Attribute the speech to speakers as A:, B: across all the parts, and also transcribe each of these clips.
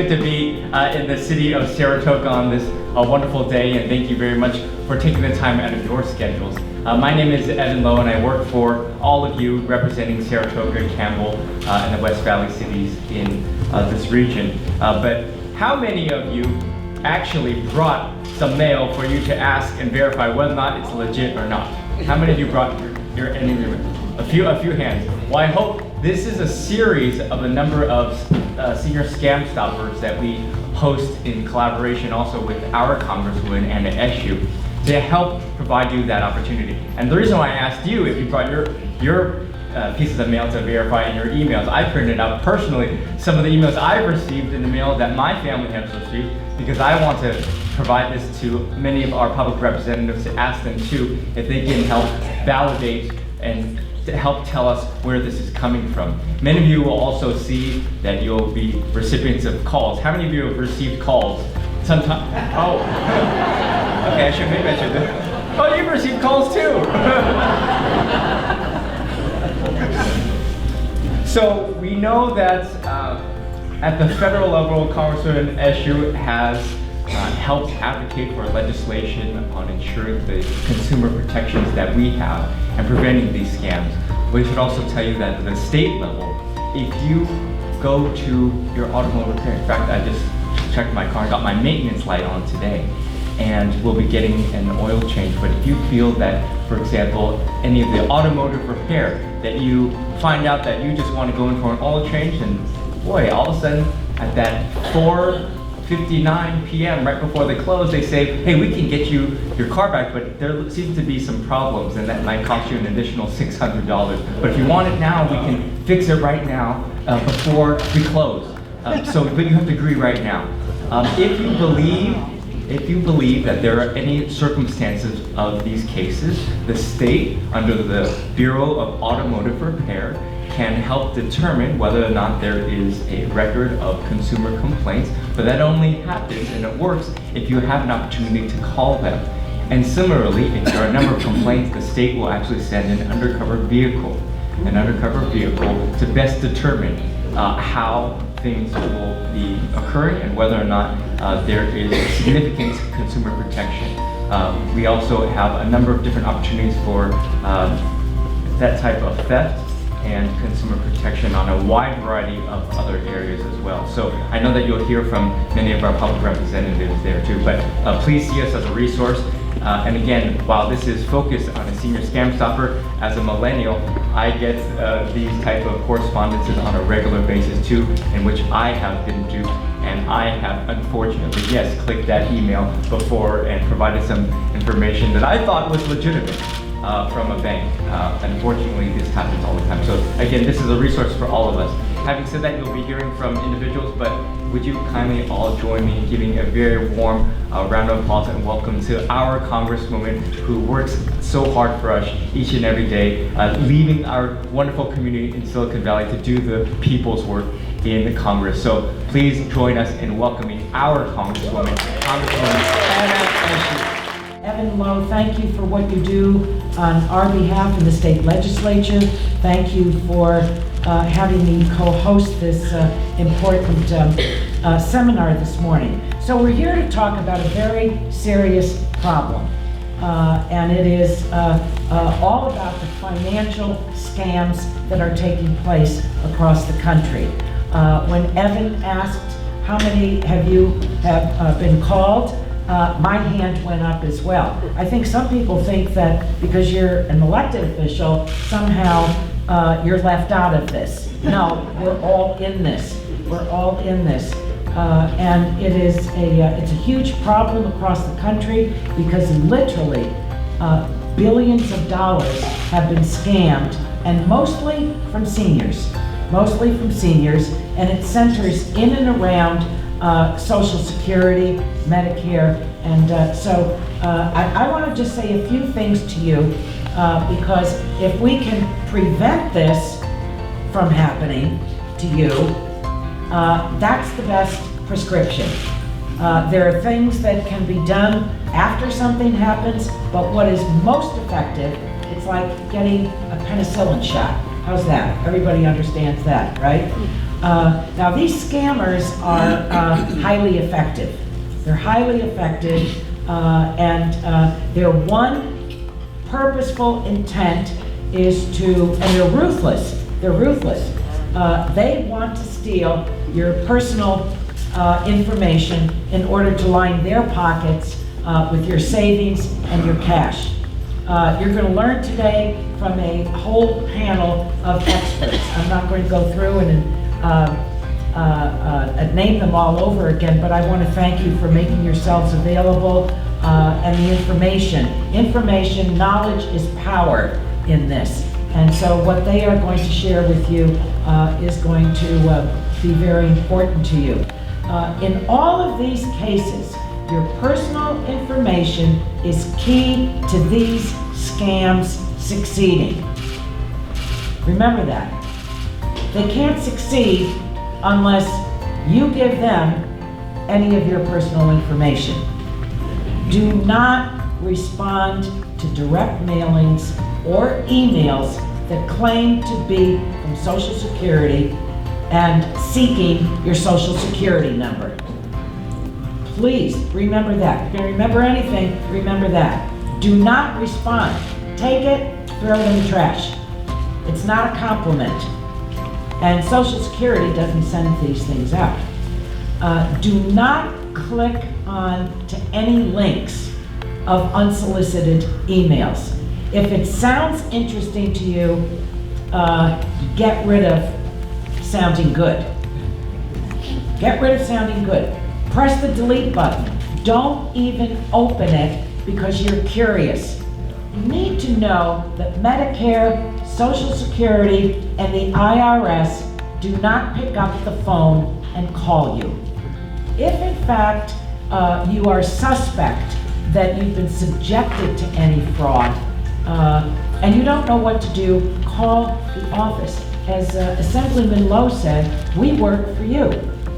A: good to be in the city of Saratoga on this wonderful day, and thank you very much for taking the time out of your schedules. My name is Evan Lowe, and I work for all of you representing Saratoga, Campbell, and the West Valley cities in this region. But how many of you actually brought some mail for you to ask and verify whether or not it's legit or not? How many of you brought your a few hands? Well, I hope this is a series of a number of senior scam stoppers that we host in collaboration also with our Congresswoman Anna Eshoo to help provide you that opportunity. And the reason why I asked you if you brought your pieces of mail to verify in your emails, I printed out personally some of the emails I've received in the mail that my family has received, because I want to provide this to many of our public representatives to ask them too if they can help validate and to help tell us where this is coming from. Many of you will also see that you'll be recipients of calls. How many of you have received calls? Sometimes. Oh. Okay, I should maybe mention that. Oh, you've received calls too. So we know that at the federal level, Congresswoman Eshoo has helped advocate for legislation on ensuring the consumer protections that we have and preventing these scams. We should also tell you that at the state level, if you go to your automotive repair, in fact, I just checked my car, I got my maintenance light on today, and we'll be getting an oil change. But if you feel that, for example, any of the automotive repair, that you find out that you just want to go in for an oil change, and boy, all of a sudden at that 4:59 p.m. right before they close, they say, hey, we can get you your car back, but there seems to be some problems, and that might cost you an additional $600. But if you want it now, we can fix it right now before we close. But you have to agree right now. If you believe that there are any circumstances of these cases, the state, under the Bureau of Automotive Repair, can help determine whether or not there is a record of consumer complaints, but that only happens and it works if you have an opportunity to call them. And similarly, if there are a number of complaints, the state will actually send an undercover vehicle to best determine how things will be occurring and whether or not there is significant consumer protection. We also have a number of different opportunities for that type of theft and consumer protection on a wide variety of other areas as well. So I know that you'll hear from many of our public representatives there too, but please see us as a resource. And again, while this is focused on a senior scam stopper, as a millennial, I get these type of correspondences on a regular basis too, in which I have been duped, and I have unfortunately, yes, clicked that email before and provided some information that I thought was legitimate from a bank. Unfortunately, this happens all the time. So again, this is a resource for all of us. Having said that, you'll be hearing from individuals, but would you kindly all join me in giving a very warm round of applause and welcome to our Congresswoman who works so hard for us each and every day, leaving our wonderful community in Silicon Valley to do the people's work in the Congress. So please join us in welcoming our Congresswoman, Congresswoman Anna Eshoo.
B: Evan Lowe, thank you for what you do on our behalf in the state legislature. Thank you for having me co-host this important seminar this morning. So we're here to talk about a very serious problem, and it is all about the financial scams that are taking place across the country. When Evan asked how many have been called, my hand went up as well. I think some people think that because you're an elected official, somehow you're left out of this. No, we're all in this. We're all in this. And it's a huge problem across the country because literally billions of dollars have been scammed, and mostly from seniors. And it centers in and around Social Security, Medicare, and so I want to just say a few things to you because if we can prevent this from happening to you, that's the best prescription. There are things that can be done after something happens, but what is most effective, it's like getting a penicillin shot. How's that? Everybody understands that, right? Now, these scammers are highly effective. They're highly effective, and their one purposeful intent is to, and they're ruthless. They're ruthless. They want to steal your personal information in order to line their pockets with your savings and your cash. You're going to learn today from a whole panel of experts. I'm not going to go through and name them all over again, but I want to thank you for making yourselves available and the information, knowledge is power in this. And so what they are going to share with you is going to be very important to you. In all of these cases, your personal information is key to these scams succeeding. Remember that. They can't succeed unless you give them any of your personal information. Do not respond to direct mailings or emails that claim to be from Social Security and seeking your Social Security number. Please remember that. If you're going to remember anything, remember that. Do not respond. Take it, throw it in the trash. It's not a compliment. And Social Security doesn't send these things out. Do not click on to any links of unsolicited emails. If it sounds interesting to you, get rid of sounding good. Get rid of sounding good. Press the delete button. Don't even open it because you're curious. You need to know that Medicare, Social Security, and the IRS do not pick up the phone and call you. If in fact you are suspect that you've been subjected to any fraud and you don't know what to do, call the office. As Assemblyman Lowe said, we work for you.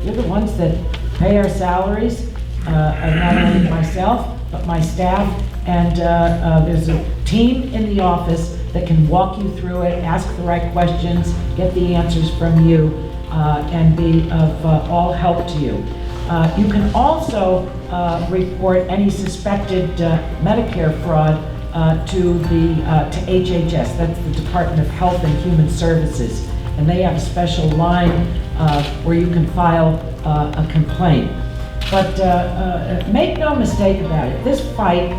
B: You're the ones that pay our salaries, not only myself, but my staff, and there's a team in the office that can walk you through it, ask the right questions, get the answers from you, and be of all help to you. You can also report any suspected Medicare fraud to HHS, that's the Department of Health and Human Services, and they have a special line where you can file a complaint. But make no mistake about it, this fight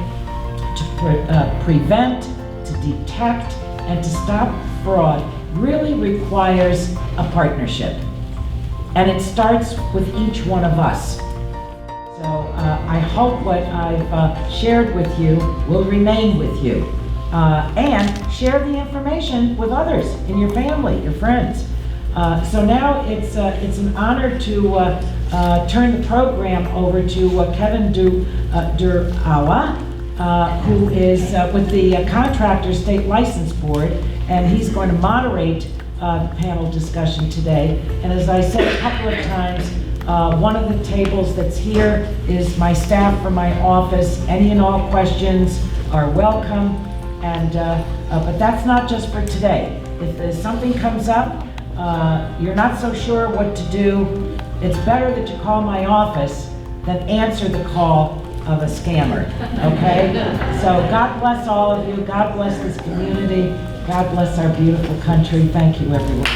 B: to prevent, to detect, and to stop fraud really requires a partnership. And it starts with each one of us. So I hope what I've shared with you will remain with you. And share the information with others in your family, your friends. So now it's an honor to turn the program over to Kevin Durawa, who is with the Contractor State License Board, and he's going to moderate the panel discussion today. And as I said a couple of times, one of the tables that's here is my staff from my office. Any and all questions are welcome. And but that's not just for today. If something comes up, you're not so sure what to do, it's better that you call my office than answer the call of a scammer, okay? So God bless all of you. God bless this community. God bless our beautiful country. Thank you, everyone.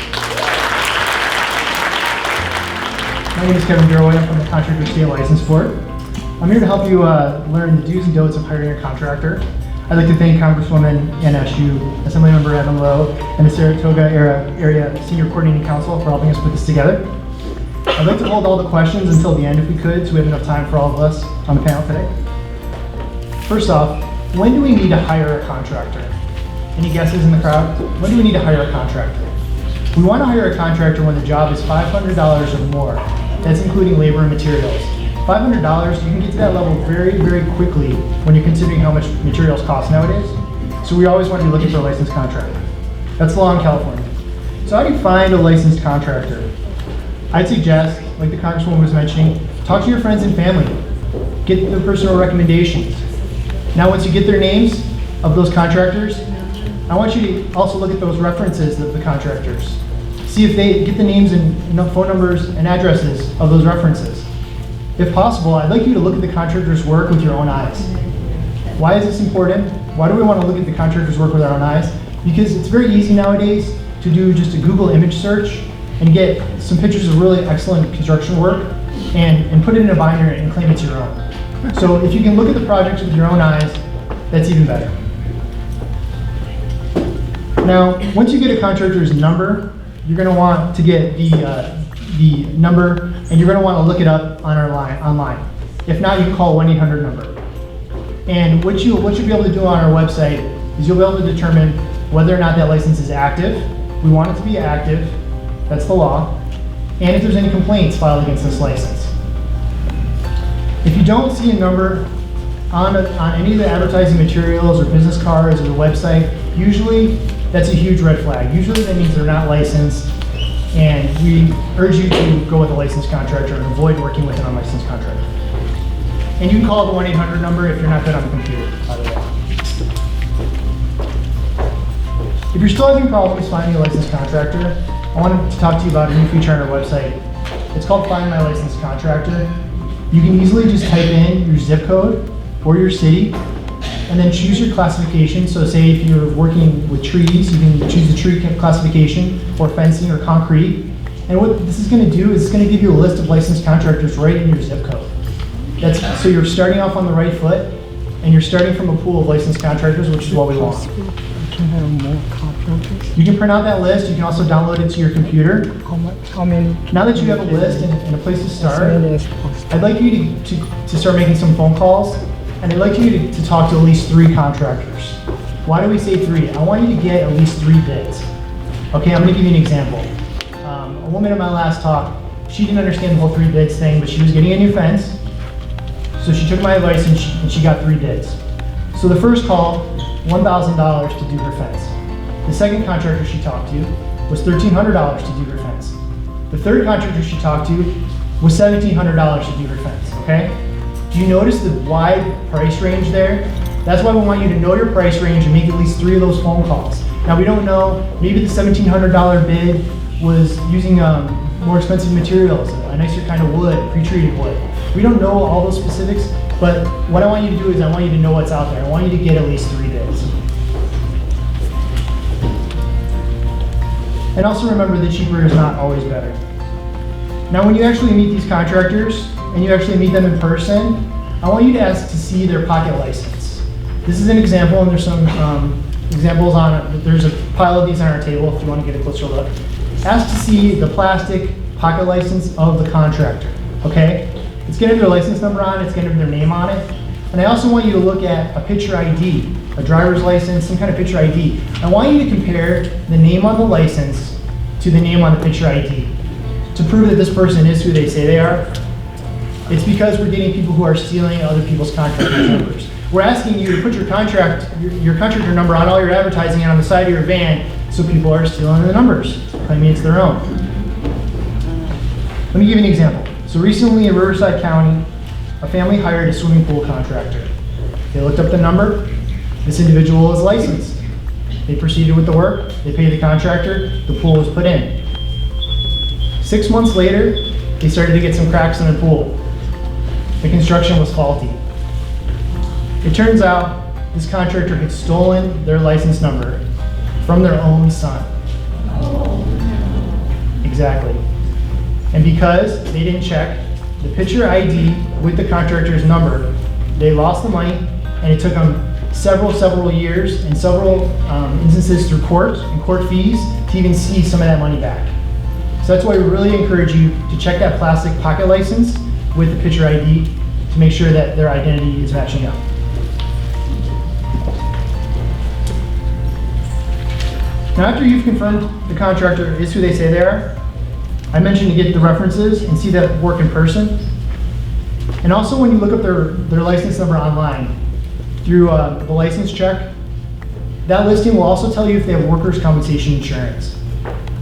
C: My name is Kevin Durawa. I'm from the Contractor State License Board. I'm here to help you learn the do's and don'ts of hiring a contractor. I'd like to thank Congresswoman Ann Eshoo, Assemblymember Evan Lowe, and the Saratoga Area Senior Coordinating Council for helping us put this together. I'd like to hold all the questions until the end if we could, so we have enough time for all of us on the panel today. First off, when do we need to hire a contractor? Any guesses in the crowd? When do we need to hire a contractor? We want to hire a contractor when the job is $500 or more. That's including labor and materials. $500, you can get to that level very, very quickly when you're considering how much materials cost nowadays. So we always want to be looking for a licensed contractor. That's the law in California. So how do you find a licensed contractor? I'd suggest, like the Congresswoman was mentioning, talk to your friends and family. Get their personal recommendations. Now once you get their names of those contractors, I want you to also look at those references of the contractors. See if they get the names and phone numbers and addresses of those references. If possible, I'd like you to look at the contractor's work with your own eyes. Why is this important? Why do we want to look at the contractor's work with our own eyes? Because it's very easy nowadays to do just a Google image search and get some pictures of really excellent construction work and put it in a binder and claim it's your own. So if you can look at the projects with your own eyes, that's even better. Now, once you get a contractor's number, you're going to want to get the number, and you're going to want to look it up on online. If not, you can call 1-800 number. And what you'll be able to do on our website is you'll be able to determine whether or not that license is active. We want it to be active. That's the law. And if there's any complaints filed against this license. If you don't see a number on any of the advertising materials or business cards or the website, usually that's a huge red flag. Usually that means they're not licensed, and we urge you to go with a licensed contractor and avoid working with an unlicensed contractor. And you can call the 1-800 number if you're not good on the computer, by the way. If you're still having problems finding a licensed contractor, I wanted to talk to you about a new feature on our website. It's called Find My Licensed Contractor. You can easily just type in your zip code or your city, and then choose your classification. So say if you're working with trees, you can choose the tree classification, or fencing, or concrete. And what this is going to do is it's going to give you a list of licensed contractors right in your zip code. So you're starting off on the right foot, and you're starting from a pool of licensed contractors, which is what we want. You can print out that list. You can also download it to your computer.
D: How many?
C: Now that you have a list and a place to start, I'd like you to start making some phone calls, and I'd like you to talk to at least 3 contractors. Why do we say 3? I want you to get at least 3 bids. Okay, I'm going to give you an example. A woman in my last talk, she didn't understand the whole 3 bids thing, but she was getting a new fence. So she took my advice and she got 3 bids. So the first call, $1,000 to do her fence. The second contractor she talked to was $1,300 to do her fence. The third contractor she talked to was $1,700 to do her fence, okay? Do you notice the wide price range there? That's why we want you to know your price range and make at least 3 of those phone calls. Now we don't know, maybe the $1,700 bid was using more expensive materials, a nicer kind of wood, pre-treated wood. We don't know all those specifics, but what I want you to do is I want you to know what's out there. I want you to get at least 3 bids. And also remember that cheaper is not always better. Now when you actually meet these contractors, and you actually meet them in person, I want you to ask to see their pocket license. This is an example, and there's some examples on it. There's a pile of these on our table if you want to get a closer look. Ask to see the plastic pocket license of the contractor, okay? It's going to have their license number on it, it's going to have their name on it. And I also want you to look at a picture ID, a driver's license, some kind of picture ID. I want you to compare the name on the license to the name on the picture ID to prove that this person is who they say they are. It's because we're getting people who are stealing other people's contractor numbers. We're asking you to put your contractor number on all your advertising and on the side of your van, so people are stealing the numbers, claiming it's their own. Let me give you an example. So recently in Riverside County, a family hired a swimming pool contractor. They looked up the number. This individual is licensed. They proceeded with the work. They paid the contractor. The pool was put in. 6 months later, they started to get some cracks in their pool. The construction was faulty. It turns out this contractor had stolen their license number from their own son. Exactly. And because they didn't check the picture ID with the contractor's number, they lost the money, and it took them several years and several instances through court and court fees to even see some of that money back. So that's why we really encourage you to check that plastic pocket license with the picture ID to make sure that their identity is matching up. Now after you've confirmed the contractor is who they say they are, I mentioned to get the references and see that work in person. And also when you look up their license number online through the license check, that listing will also tell you if they have workers' compensation insurance.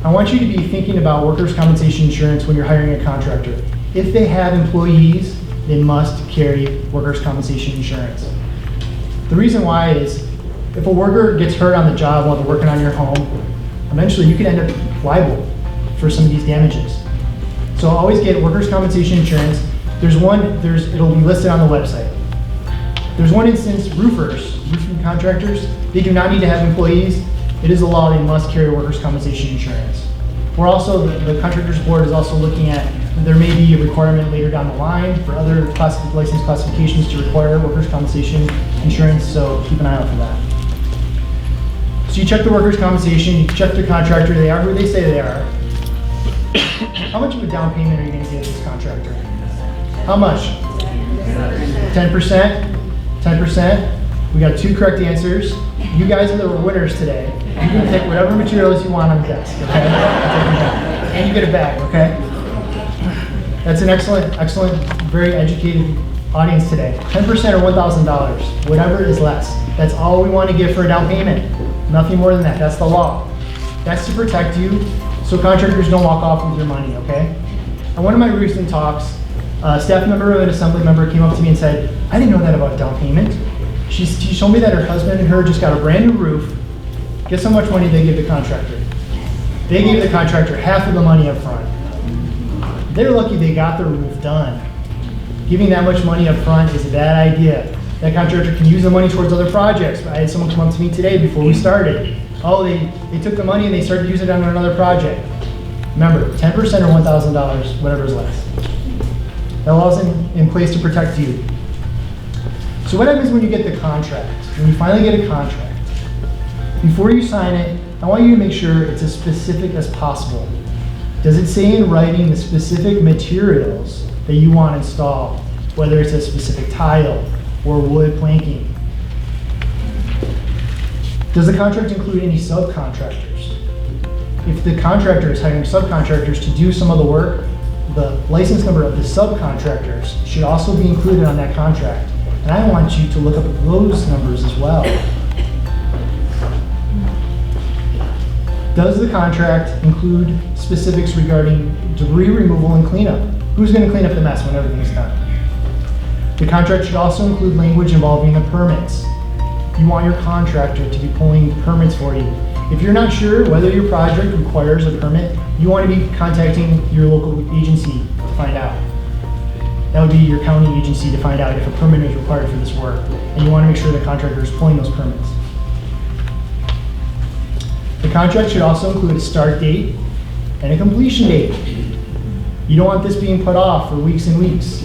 C: I want you to be thinking about workers' compensation insurance when you're hiring a contractor. If they have employees, they must carry workers' compensation insurance. The reason why is if a worker gets hurt on the job while they're working on your home, eventually you can end up liable. for some of these damages. So always get workers' compensation insurance. It'll be listed on the website. There's one instance, roofing contractors, they do not need to have employees. It is a law, they must carry workers' compensation insurance. We're also, the Contractors Board is also looking at, there may be a requirement later down the line for other license classifications to require workers' compensation insurance, so keep an eye out for that. So you check the workers' compensation, you check the contractor, they are who they say they are. How much of a down payment are you gonna give this contractor? How much? 10%? 10%? We got 2 correct answers. You guys are the winners today. You can pick whatever materials you want on the desk, okay? And you get a bag, okay? That's an excellent, very educated audience today. 10% or $1,000, whatever is less. That's all we want to give for a down payment. Nothing more than that, that's the law. That's to protect you, so contractors don't walk off with your money, okay? And one of my recent talks, a staff member or an assembly member came up to me and said, I didn't know that about down payment. She told me that her husband and her just got a brand new roof. Guess how much money they gave the contractor? They gave the contractor half of the money up front. They're lucky they got the roof done. Giving that much money up front is a bad idea. That contractor can use the money towards other projects. I had someone come up to me today before we started. Oh, they took the money and they started using it on another project. Remember, 10% or $1,000, whatever is less. That law's in place to protect you. So what happens when you get the contract? When you finally get a contract, before you sign it, I want you to make sure it's as specific as possible. Does it say in writing the specific materials that you want installed, whether it's a specific tile or wood planking? Does the contract include any subcontractors? If the contractor is hiring subcontractors to do some of the work, the license number of the subcontractors should also be included on that contract. And I want you to look up those numbers as well. Does the contract include specifics regarding debris removal and cleanup? Who's going to clean up the mess when everything's done? The contract should also include language involving the permits. You want your contractor to be pulling permits for you. If you're not sure whether your project requires a permit, you want to be contacting your local agency to find out. That would be your county agency to find out if a permit is required for this work. And you want to make sure the contractor is pulling those permits. The contract should also include a start date and a completion date. You don't want this being put off for weeks and weeks.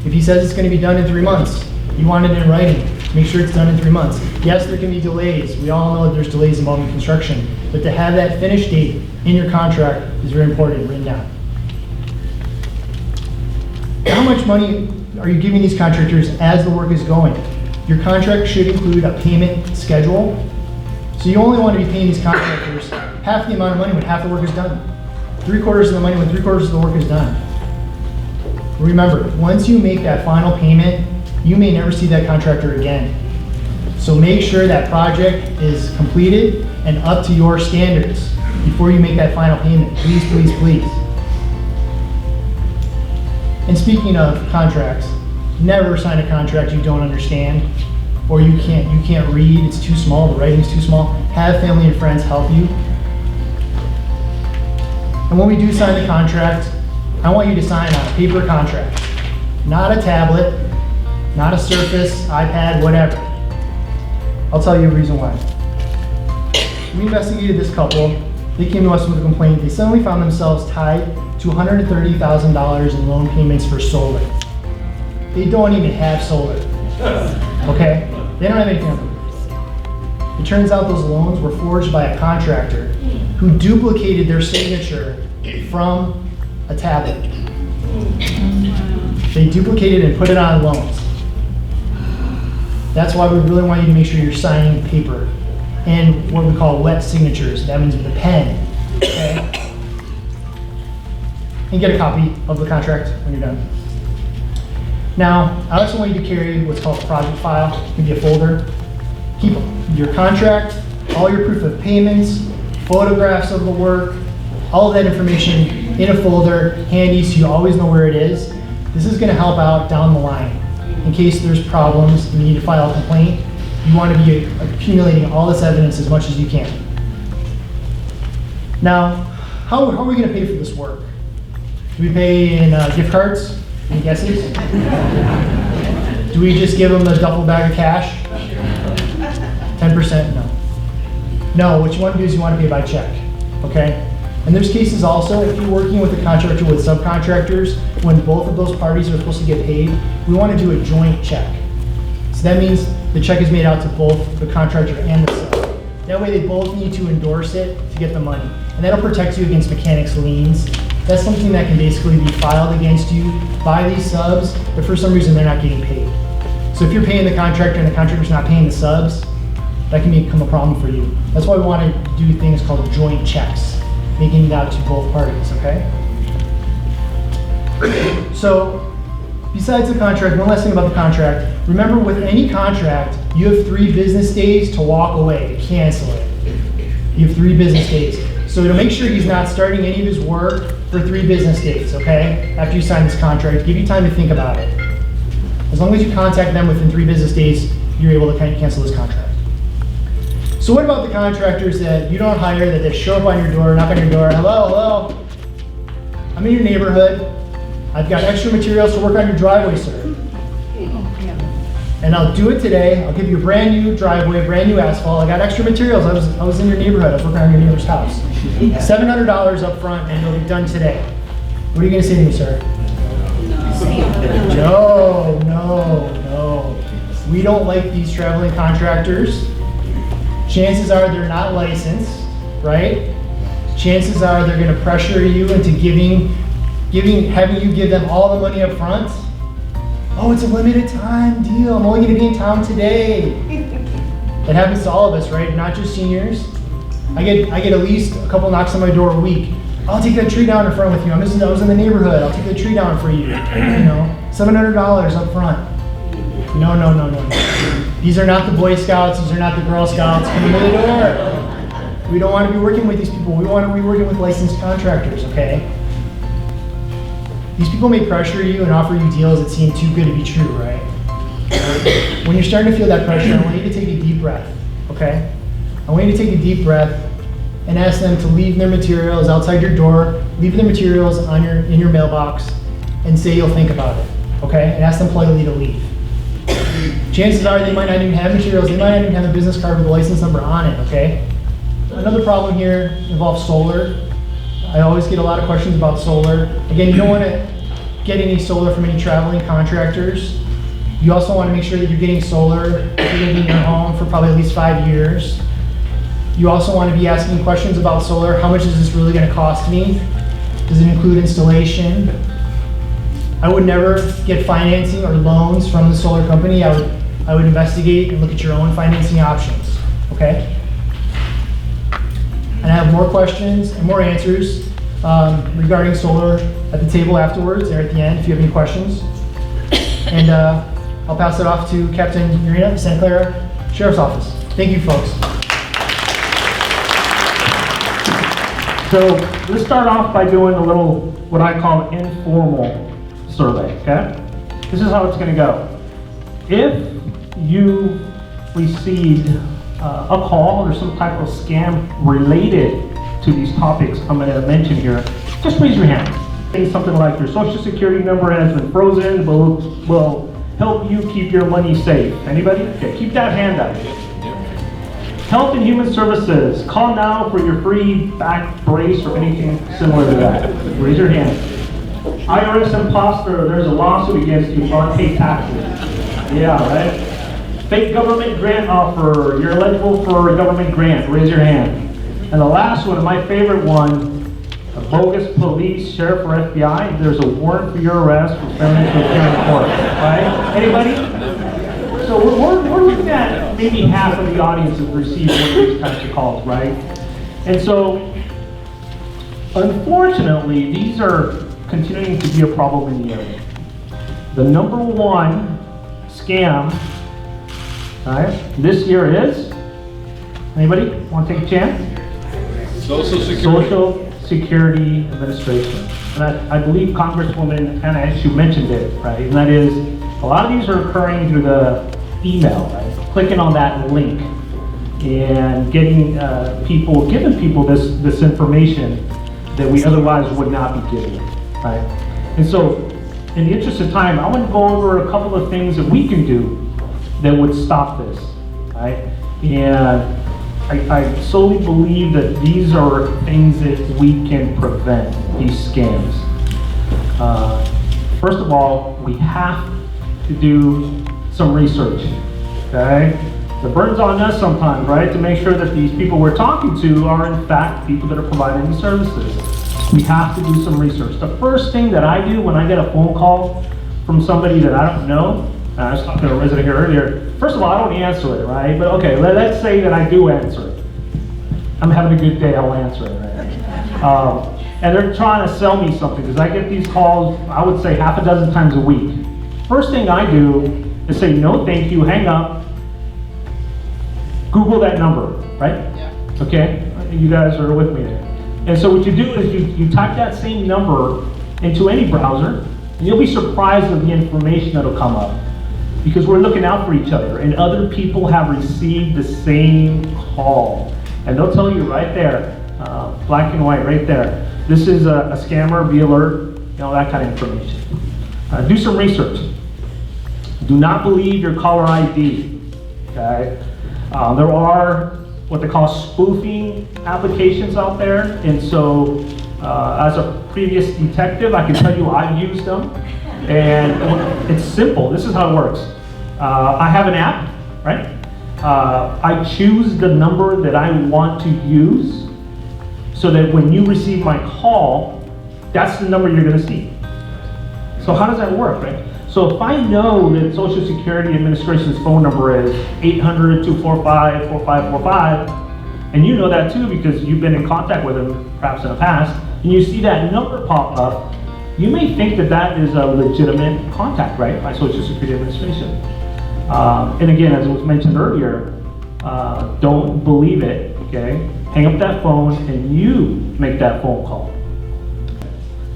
C: If he says it's going to be done in 3 months, you want it in writing. Make sure it's done in 3 months. Yes, there can be delays. We all know that there's delays involving construction, but to have that finish date in your contract is very important, written down. How much money are you giving these contractors as the work is going? Your contract should include a payment schedule. So you only want to be paying these contractors half the amount of money when half the work is done. 3/4 of the money when 3/4 of the work is done. Remember, once you make that final payment, you may never see that contractor again. So make sure that project is completed and up to your standards before you make that final payment. Please, please, please. And speaking of contracts, never sign a contract you don't understand or you can't read, it's too small, the writing's too small. Have family and friends help you. And when we do sign the contract, I want you to sign on a paper contract, not a tablet, not a Surface, iPad, whatever. I'll tell you a reason why. We investigated this couple. They came to us with a complaint. They suddenly found themselves tied to $130,000 in loan payments for solar. They don't even have solar, okay? They don't have anything on them. It turns out those loans were forged by a contractor who duplicated their signature from a tablet. They duplicated and put it on loans. That's why we really want you to make sure you're signing paper and what we call wet signatures. That means with a pen, okay? And get a copy of the contract when you're done. Now, I also want you to carry what's called a project file. It can be a folder. Keep your contract, all your proof of payments, photographs of the work, all of that information in a folder, handy so you always know where it is. This is going to help out down the line. In case there's problems and you need to file a complaint, you want to be accumulating all this evidence as much as you can. Now, how are we gonna pay for this work? Do we pay in gift cards? Any guesses? Do we just give them a duffel bag of cash? 10%? No. No, what you want to do is you want to pay by check, okay? And there's cases also, if you're working with a contractor with subcontractors, when both of those parties are supposed to get paid, we want to do a joint check. So that means the check is made out to both the contractor and the sub. That way they both need to endorse it to get the money. And that'll protect you against mechanics liens. That's something that can basically be filed against you by these subs, but for some reason they're not getting paid. So if you're paying the contractor and the contractor's not paying the subs, that can become a problem for you. That's why we want to do things called joint checks, making it out to both parties, okay? So, besides the contract, one last thing about the contract. Remember, with any contract, you have 3 business days to walk away, to cancel it. You have 3 business days. So to make sure he's not starting any of his work for 3 business days, okay? After you sign this contract, give you time to think about it. As long as you contact them within 3 business days, you're able to cancel this contract. So what about the contractors that you don't hire, that they show up on your door, knock on your door, hello, I'm in your neighborhood, I've got extra materials to work on your driveway, sir. And I'll do it today, I'll give you a brand new driveway, brand new asphalt, I got extra materials, I was in your neighborhood, I was working on your neighbor's house. $700 up front and it'll be done today. What are you gonna say to me, sir? No. We don't like these traveling contractors. Chances are they're not licensed, right? Chances are they're gonna pressure you into having you give them all the money up front. Oh, it's a limited time deal. I'm only gonna be in town today. That happens to all of us, right? Not just seniors. I get at least a couple knocks on my door a week. I'll take that tree down in front with you. I was in the neighborhood. I'll take the tree down for you. $700 up front. No. These are not the Boy Scouts. These are not the Girl Scouts. Come in the door. We don't want to be working with these people. We want to be working with licensed contractors, okay? These people may pressure you and offer you deals that seem too good to be true, right? When you're starting to feel that pressure, I want you to take a deep breath, okay? I want you to take a deep breath and ask them to leave their materials outside your door, leave their materials in your mailbox, and say you'll think about it, okay? And ask them politely to leave. Chances are they might not even have materials, they might not even have a business card with a license number on it, okay? Another problem here involves solar. I always get a lot of questions about solar. Again, you don't want to get any solar from any traveling contractors. You also want to make sure that you're getting solar if you're going to be in your home for probably at least 5 years. You also want to be asking questions about solar. How much is this really going to cost me? Does it include installation? I would never get financing or loans from the solar company. I would investigate and look at your own financing options, okay? And I have more questions and more answers regarding solar at the table afterwards or at the end if you have any questions. And I'll pass it off to Captain Urena, the Santa Clara Sheriff's Office. Thank you, folks.
D: So let's start off by doing a little, what I call an informal survey, okay? This is how it's gonna go. If you received a call or some type of scam related to these topics I'm gonna mention here, just raise your hand. Say something like your social security number has been frozen, will help you keep your money safe. Anybody? Okay, keep that hand up. Health and Human Services, call now for your free back brace or anything similar to that. Raise your hand. IRS imposter, there's a lawsuit against you for unpaid taxes. Yeah, right? Fake government grant offer, you're eligible for a government grant, raise your hand. And the last one, my favorite one, a bogus police, sheriff, or FBI, there's a warrant for your arrest for failing to appear in court, right? Anybody? So we're looking at maybe half of the audience have received one of these types of calls, right? And so, unfortunately, these are continuing to be a problem in the area. The number one scam, right, this year is, anybody want to take a chance?
E: Social Security.
D: Social Security Administration. And I believe Congresswoman Anna Eshoo mentioned it, right? And that is, a lot of these are occurring through the email, right? Clicking on that link and getting giving people this information that we otherwise would not be given, right? And so, in the interest of time, I want to go over a couple of things that we can do that would stop this, right? And I solely believe that these are things that we can prevent, these scams. First of all, we have to do some research, okay? The burden's on us sometimes, right? To make sure that these people we're talking to are in fact people that are providing these services. We have to do some research. The first thing that I do when I get a phone call from somebody that I don't know, I was talking to a resident here earlier, first of all, I don't answer it, right? But okay, let's say that I do answer it. I'm having a good day, I'll answer it, right? And they're trying to sell me something, because I get these calls, I would say half a dozen times a week. First thing I do is say, no thank you, hang up, Google that number, right? Yeah. Okay, you guys are with me there. And so what you do is you type that same number into any browser, and you'll be surprised at the information that'll come up. Because we're looking out for each other, and other people have received the same call. And they'll tell you right there, black and white, right there. This is a scammer, be alert, you know, that kind of information. Do some research. Do not believe your caller ID, okay? There are what they call spoofing applications out there, and so as a previous detective, I can tell you I've used them, and it's simple. This is how it works. I have an app, right? I choose the number that I want to use, so that when you receive my call, that's the number you're going to see. So how does that work, right? So if I know that Social Security Administration's phone number is 800-245-4545, and you know that too because you've been in contact with them perhaps in the past, and you see that number pop up, you may think that that is a legitimate contact, right, by Social Security Administration. And again, as was mentioned earlier, don't believe it, okay? Hang up that phone and you make that phone call.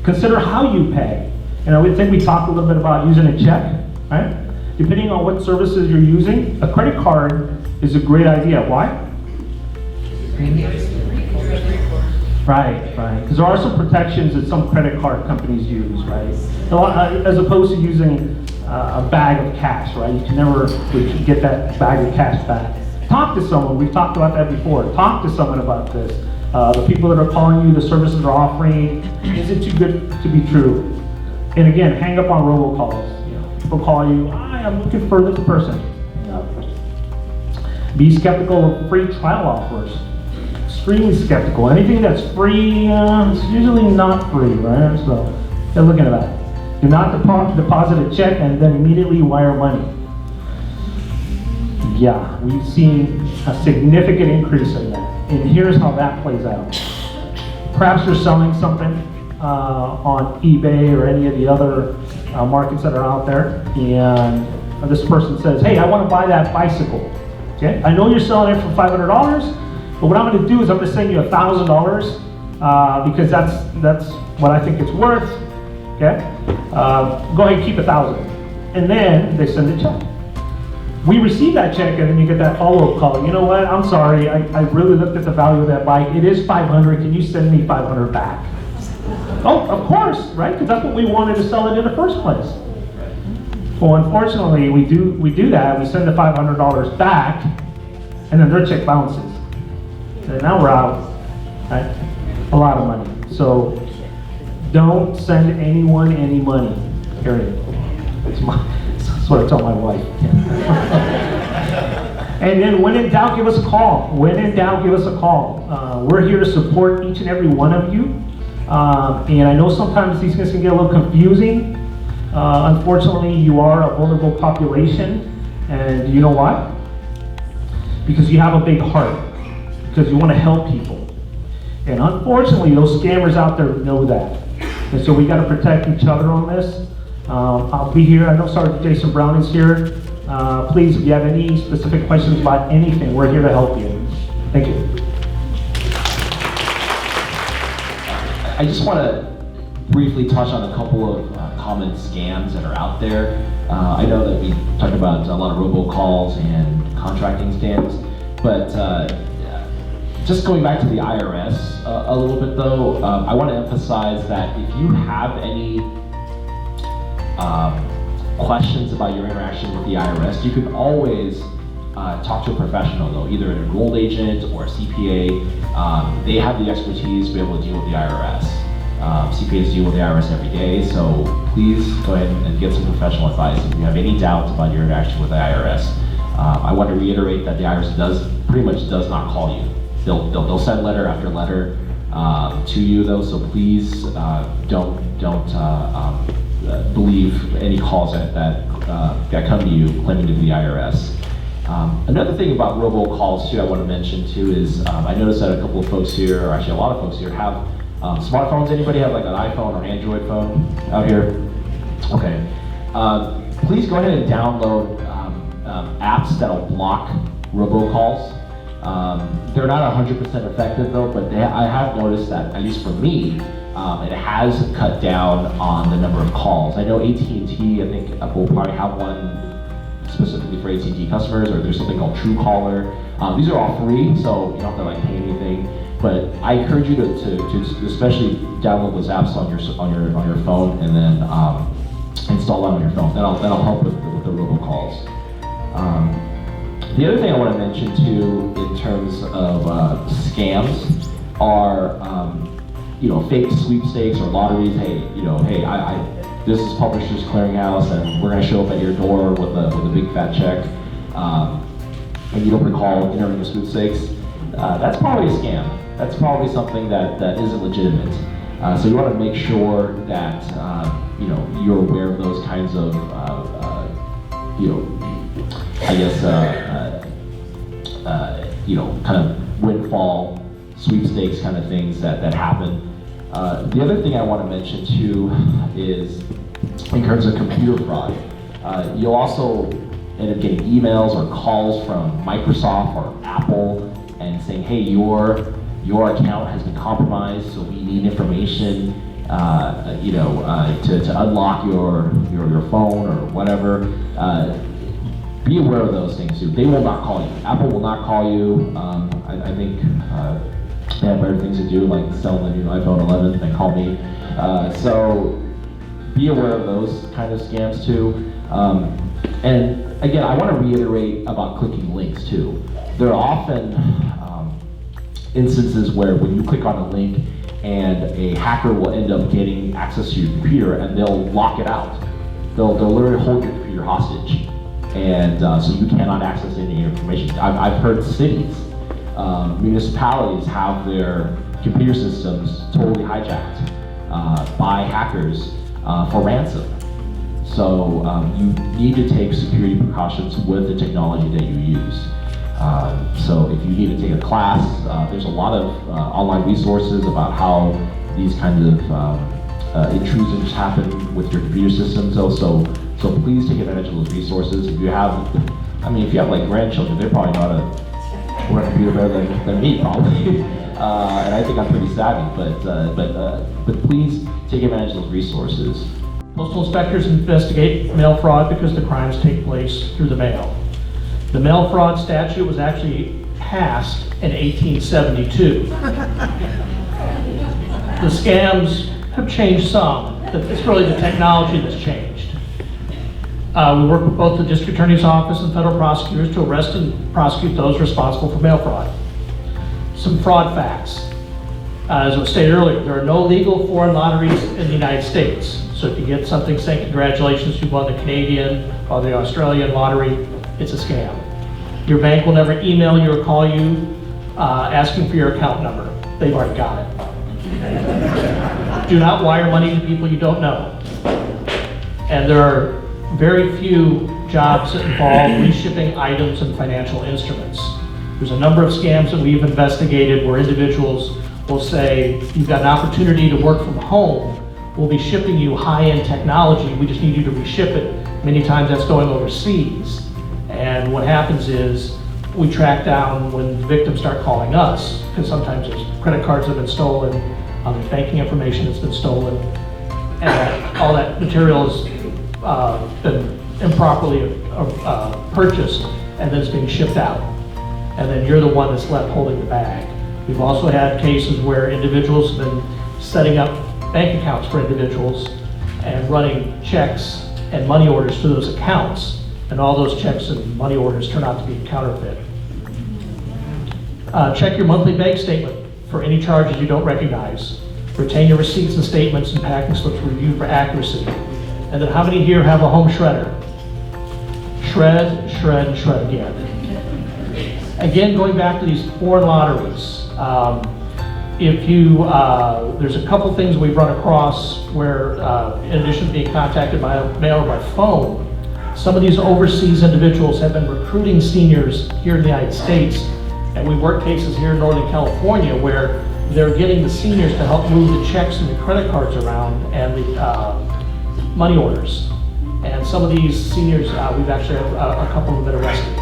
D: Consider how you pay. And I would think we talked a little bit about using a check, right? Depending on what services you're using, a credit card is a great idea. Why? Right. Because there are some protections that some credit card companies use, right? As opposed to using a bag of cash, right? You can never get that bag of cash back. Talk to someone. We've talked about that before. Talk to someone about this. The people that are calling you, the services they're offering, is it too good to be true? And again, hang up on robocalls. You know, people call you, hi, I'm looking for this person. Be skeptical of free trial offers. Extremely skeptical. Anything that's free, it's usually not free, right? So, they're looking at that. Do not deposit a check and then immediately wire money. Yeah, we've seen a significant increase in that. And here's how that plays out. Perhaps you're selling something on eBay or any of the other markets that are out there, and this person says, hey, I want to buy that bicycle. Okay, I know you're selling it for $500, but what I'm going to do is I'm going to send you $1,000 because that's what I think it's worth. Okay, go ahead and keep $1,000, and then they send a check. We receive that check, and then you get that follow-up call. You know what? I'm sorry. I really looked at the value of that bike. It is $500. Can you send me $500 back? Oh, of course, right? Because that's what we wanted to sell it in the first place. Well, unfortunately, we do that. We send the $500 back, and then their check bounces. And now we're out, right? A lot of money. So don't send anyone any money, period. That's what I tell my wife. And then when in doubt, give us a call. When in doubt, give us a call. We're here to support each and every one of you. And I know sometimes these things can get a little confusing. Unfortunately, you are a vulnerable population. And you know why? Because you have a big heart. Because you want to help people. And unfortunately, those scammers out there know that. And so we got to protect each other on this. I'll be here. I know Sergeant Jason Brown is here. Please, if you have any specific questions about anything, we're here to help you. Thank you.
F: I just want to briefly touch on a couple of common scams that are out there. I know that we talked about a lot of robocalls and contracting scams, but Just going back to the IRS a little bit though, I want to emphasize that if you have any questions about your interaction with the IRS, you can always talk to a professional though, either an enrolled agent or a CPA. They have the expertise to be able to deal with the IRS. CPAs deal with the IRS every day, so please go ahead and get some professional advice if you have any doubts about your interaction with the IRS. I want to reiterate that the IRS pretty much does not call you. They'll send letter after letter to you though, so please don't believe any calls that come to you claiming to be the IRS. Another thing about robocalls too I want to mention too is I noticed that a couple of folks here, or actually a lot of folks here, have smartphones. Anybody have like an iPhone or Android phone out here? Okay. Please go ahead and download apps that'll block robocalls. They're not 100% effective though, but I have noticed that, at least for me, it has cut down on the number of calls. I know AT&T, I think will probably have one specifically for AT&T customers, or there's something called Truecaller. These are all free, so you don't have to like pay anything. But I encourage you to especially download those apps on your phone and then install them on your phone. That'll help with the robocalls. The other thing I want to mention too, in terms of scams, are fake sweepstakes or lotteries. Hey, this is Publishers Clearinghouse, and we're going to show up at your door with a big fat check, and you don't recall entering the sweepstakes. That's probably a scam. That's probably something that isn't legitimate. So you want to make sure that you're aware of those kinds of kind of windfall sweepstakes kind of things that happen. The other thing I want to mention too is in terms of computer fraud. You'll also end up getting emails or calls from Microsoft or Apple and saying, hey, your account has been compromised, so we need information to unlock your phone or whatever. Be aware of those things too. They will not call you. Apple will not call you. I think they have better things to do, like sell the new iPhone 11 than call me. So be aware of those kind of scams too. And again, I want to reiterate about clicking links too. There are often instances where when you click on a link and a hacker will end up getting access to your computer and they'll lock it out. They'll literally hold your computer hostage. And so you cannot access any information. I've heard cities, municipalities have their computer systems totally hijacked by hackers for ransom. So you need to take security precautions with the technology that you use. So if you need to take a class, there's a lot of online resources about how these kinds of intrusions happen with your computer systems. So please take advantage of those resources. If you have like grandchildren, they probably know how to run a computer better than me probably. And I think I'm pretty savvy, but please take advantage of those resources.
D: Postal inspectors investigate mail fraud because the crimes take place through the mail. The mail fraud statute was actually passed in 1872. The scams have changed some. It's really the technology that's changed. We work with both the district attorney's office and federal prosecutors to arrest and prosecute those responsible for mail fraud. Some fraud facts. As was stated earlier, there are no legal foreign lotteries in the United States. So if you get something saying congratulations, you won the Canadian or the Australian lottery, it's a scam. Your bank will never email you or call you asking for your account number. They've already got it. Do not wire money to people you don't know. And there are very few jobs that involve reshipping items and financial instruments. There's a number of scams that we've investigated where individuals will say, you've got an opportunity to work from home, we'll be shipping you high-end technology, we just need you to reship it. Many times that's going overseas. And what happens is we track down when victims start calling us, because sometimes there's credit cards that have been stolen, there's banking information that's been stolen, and all that material has been improperly purchased and then it's being shipped out. And then you're the one that's left holding the bag. We've also had cases where individuals have been setting up bank accounts for individuals and running checks and money orders to those accounts, and all those checks and money orders turn out to be counterfeit. Check your monthly bank statement for any charges you don't recognize. Retain your receipts and statements and packing slips reviewed for accuracy. And then how many here have a home shredder? Shred, shred, and shred again. Again, going back to these foreign lotteries, there's a couple things we've run across where, in addition to being contacted by mail or by phone, some of these overseas individuals have been recruiting seniors here in the United States, and we work cases here in Northern California where they're getting the seniors to help move the checks and the credit cards around and the money orders. And some of these seniors, we've actually had a couple have been arrested.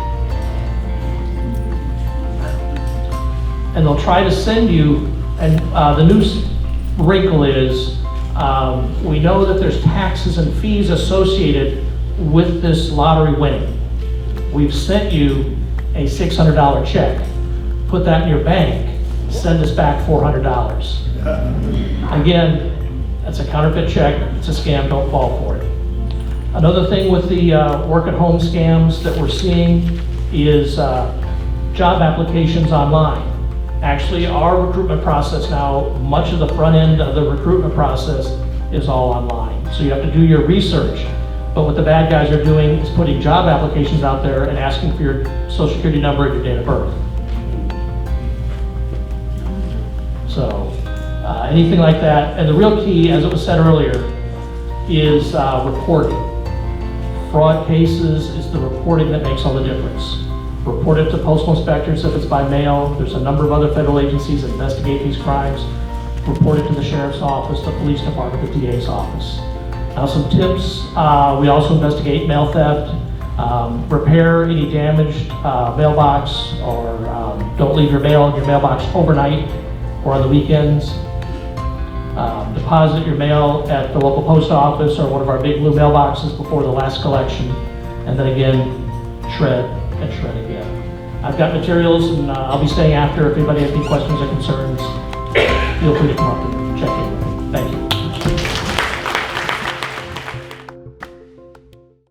D: And they'll try to send you, and the new wrinkle is, we know that there's taxes and fees associated with this lottery winning. We've sent you a $600 check. Put that in your bank, send us back $400. Again, that's a counterfeit check, it's a scam, don't fall for it. Another thing with the work at home scams that we're seeing is job applications online. Actually, our recruitment process now, much of the front end of the recruitment process is all online. So you have to do your research. But what the bad guys are doing is putting job applications out there and asking for your social security number and your date of birth. So anything like that. And the real key, as it was said earlier, is reporting. Fraud cases is the reporting that makes all the difference. Report it to postal inspectors if it's by mail. There's a number of other federal agencies that investigate these crimes. Report it to the sheriff's office, the police department, the DA's office. Now some tips, we also investigate mail theft, repair any damaged mailbox, or don't leave your mail in your mailbox overnight or on the weekends. Deposit your mail at the local post office or one of our big blue mailboxes before the last collection. And then again, shred and shred again. I've got materials and I'll be staying after. If anybody has any questions or concerns, feel free to come up and check in with me. Thank you.